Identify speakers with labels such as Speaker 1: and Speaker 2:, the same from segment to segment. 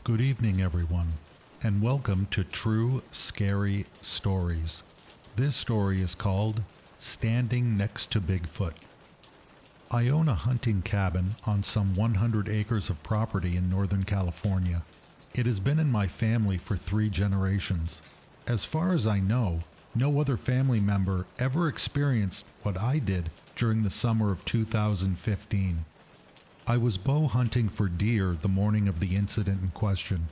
Speaker 1: Good evening, everyone, and welcome to True Scary Stories. This story is called Standing Next to Bigfoot. I own a hunting cabin on some 100 acres of property in Northern California. It has been in my family for 3 generations. As far as I know, no other family member ever experienced what I did during the summer of 2015. I was bow hunting for deer the morning of the incident in question.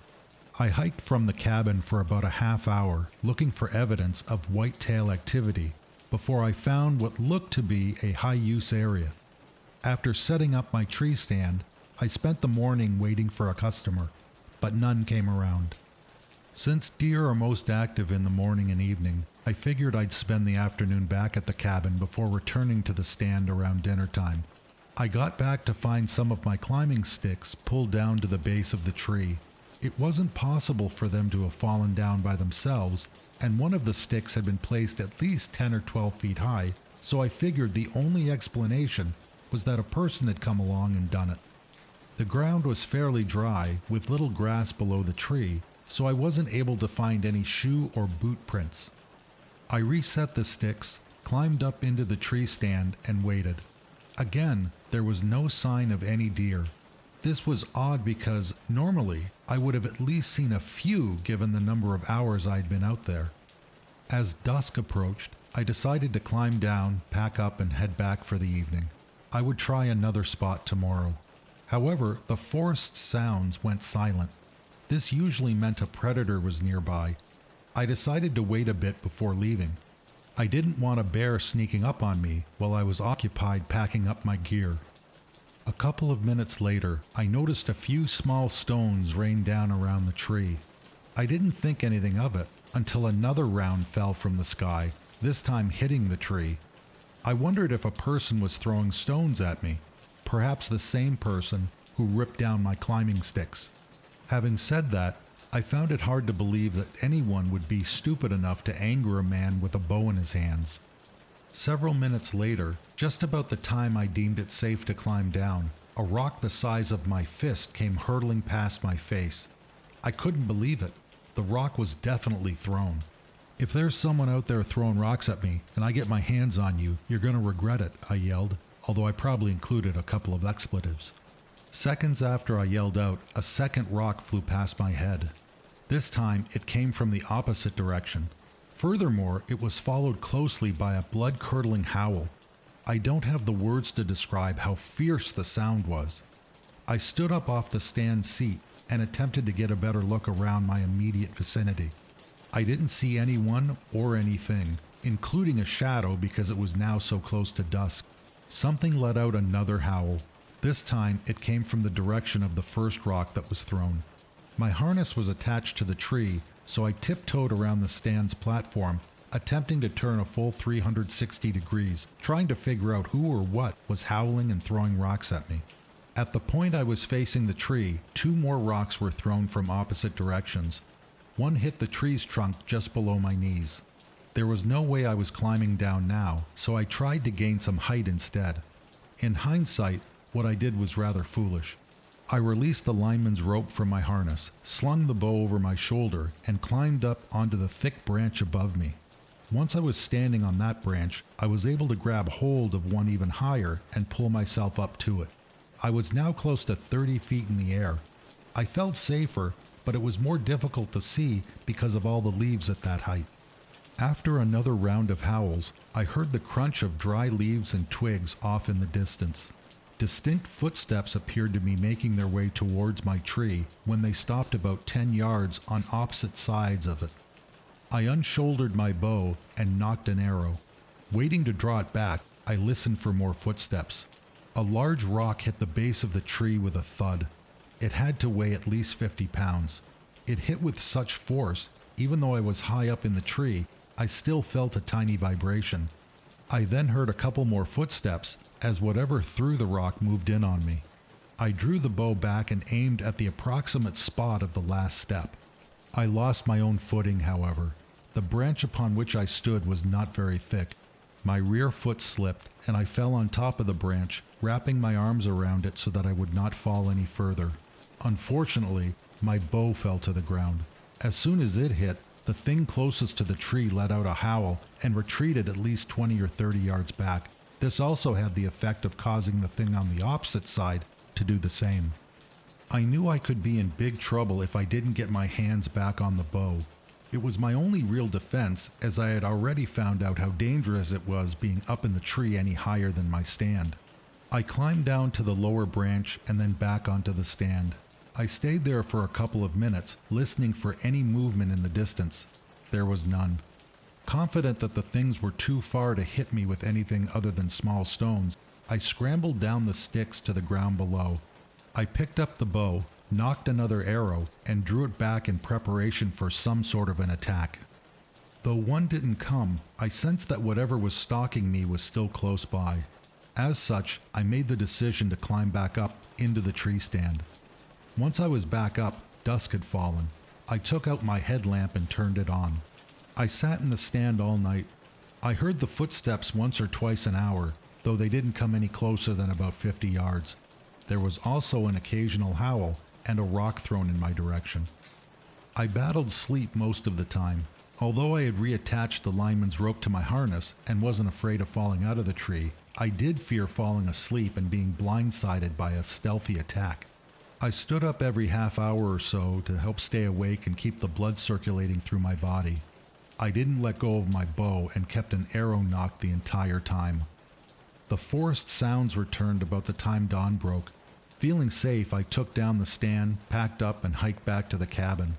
Speaker 1: I hiked from the cabin for about a half hour looking for evidence of whitetail activity before I found what looked to be a high-use area. After setting up my tree stand, I spent the morning waiting for a customer, but none came around. Since deer are most active in the morning and evening, I figured I'd spend the afternoon back at the cabin before returning to the stand around dinner time. I got back to find some of my climbing sticks pulled down to the base of the tree. It wasn't possible for them to have fallen down by themselves, and one of the sticks had been placed at least 10 or 12 feet high, so I figured the only explanation was that a person had come along and done it. The ground was fairly dry, with little grass below the tree, so I wasn't able to find any shoe or boot prints. I reset the sticks, climbed up into the tree stand, and waited. Again, there was no sign of any deer. This was odd because normally I would have at least seen a few given the number of hours I'd been out there. As dusk approached, I decided to climb down, pack up, and head back for the evening. I would try another spot tomorrow. However, the forest sounds went silent. This usually meant a predator was nearby. I decided to wait a bit before leaving. I didn't want a bear sneaking up on me while I was occupied packing up my gear. A couple of minutes later, I noticed a few small stones rain down around the tree. I didn't think anything of it until another round fell from the sky, this time hitting the tree. I wondered if a person was throwing stones at me, perhaps the same person who ripped down my climbing sticks. Having said that, I found it hard to believe that anyone would be stupid enough to anger a man with a bow in his hands. Several minutes later, just about the time I deemed it safe to climb down, a rock the size of my fist came hurtling past my face. I couldn't believe it. The rock was definitely thrown. "If there's someone out there throwing rocks at me and I get my hands on you, you're going to regret it," I yelled, although I probably included a couple of expletives. Seconds after I yelled out, a second rock flew past my head. This time, it came from the opposite direction. Furthermore, it was followed closely by a blood-curdling howl. I don't have the words to describe how fierce the sound was. I stood up off the stand seat and attempted to get a better look around my immediate vicinity. I didn't see anyone or anything, including a shadow because it was now so close to dusk. Something let out another howl. This time, it came from the direction of the first rock that was thrown. My harness was attached to the tree, so I tiptoed around the stand's platform, attempting to turn a full 360 degrees, trying to figure out who or what was howling and throwing rocks at me. At the point I was facing the tree, 2 more rocks were thrown from opposite directions. One hit the tree's trunk just below my knees. There was no way I was climbing down now, so I tried to gain some height instead. In hindsight, what I did was rather foolish. I released the lineman's rope from my harness, slung the bow over my shoulder, and climbed up onto the thick branch above me. Once I was standing on that branch, I was able to grab hold of one even higher and pull myself up to it. I was now close to 30 feet in the air. I felt safer, but it was more difficult to see because of all the leaves at that height. After another round of howls, I heard the crunch of dry leaves and twigs off in the distance. Distinct footsteps appeared to be making their way towards my tree when they stopped about 10 yards on opposite sides of it. I unshouldered my bow and nocked an arrow. Waiting to draw it back, I listened for more footsteps. A large rock hit the base of the tree with a thud. It had to weigh at least 50 pounds. It hit with such force, even though I was high up in the tree, I still felt a tiny vibration. I then heard a couple more footsteps as whatever threw the rock moved in on me. I drew the bow back and aimed at the approximate spot of the last step. I lost my own footing, however. The branch upon which I stood was not very thick. My rear foot slipped and I fell on top of the branch, wrapping my arms around it so that I would not fall any further. Unfortunately, My bow fell to the ground. As soon as it hit, the thing closest to the tree let out a howl and retreated at least 20 or 30 yards back. This also had the effect of causing the thing on the opposite side to do the same. I knew I could be in big trouble if I didn't get my hands back on the bow. It was my only real defense, as I had already found out how dangerous it was being up in the tree any higher than my stand. I climbed down to the lower branch and then back onto the stand. I stayed there for a couple of minutes, listening for any movement in the distance. There was none. Confident that the things were too far to hit me with anything other than small stones, I scrambled down the sticks to the ground below. I picked up the bow, knocked another arrow, and drew it back in preparation for some sort of an attack. Though one didn't come, I sensed that whatever was stalking me was still close by. As such, I made the decision to climb back up into the tree stand. Once I was back up, dusk had fallen. I took out my headlamp and turned it on. I sat in the stand all night. I heard the footsteps once or twice an hour, though they didn't come any closer than about 50 yards. There was also an occasional howl and a rock thrown in my direction. I battled sleep most of the time. Although I had reattached the lineman's rope to my harness and wasn't afraid of falling out of the tree, I did fear falling asleep and being blindsided by a stealthy attack. I stood up every half hour or so to help stay awake and keep the blood circulating through my body. I didn't let go of my bow and kept an arrow nocked the entire time. The forest sounds returned about the time dawn broke. Feeling safe, I took down the stand, packed up, and hiked back to the cabin.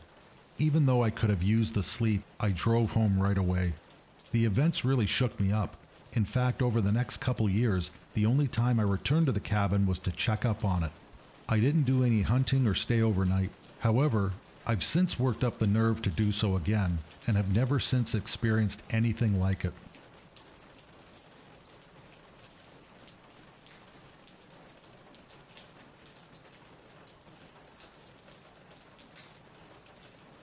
Speaker 1: Even though I could have used the sleep, I drove home right away. The events really shook me up. In fact, over the next couple years, the only time I returned to the cabin was to check up on it. I didn't do any hunting or stay overnight. However, I've since worked up the nerve to do so again, and have never since experienced anything like it.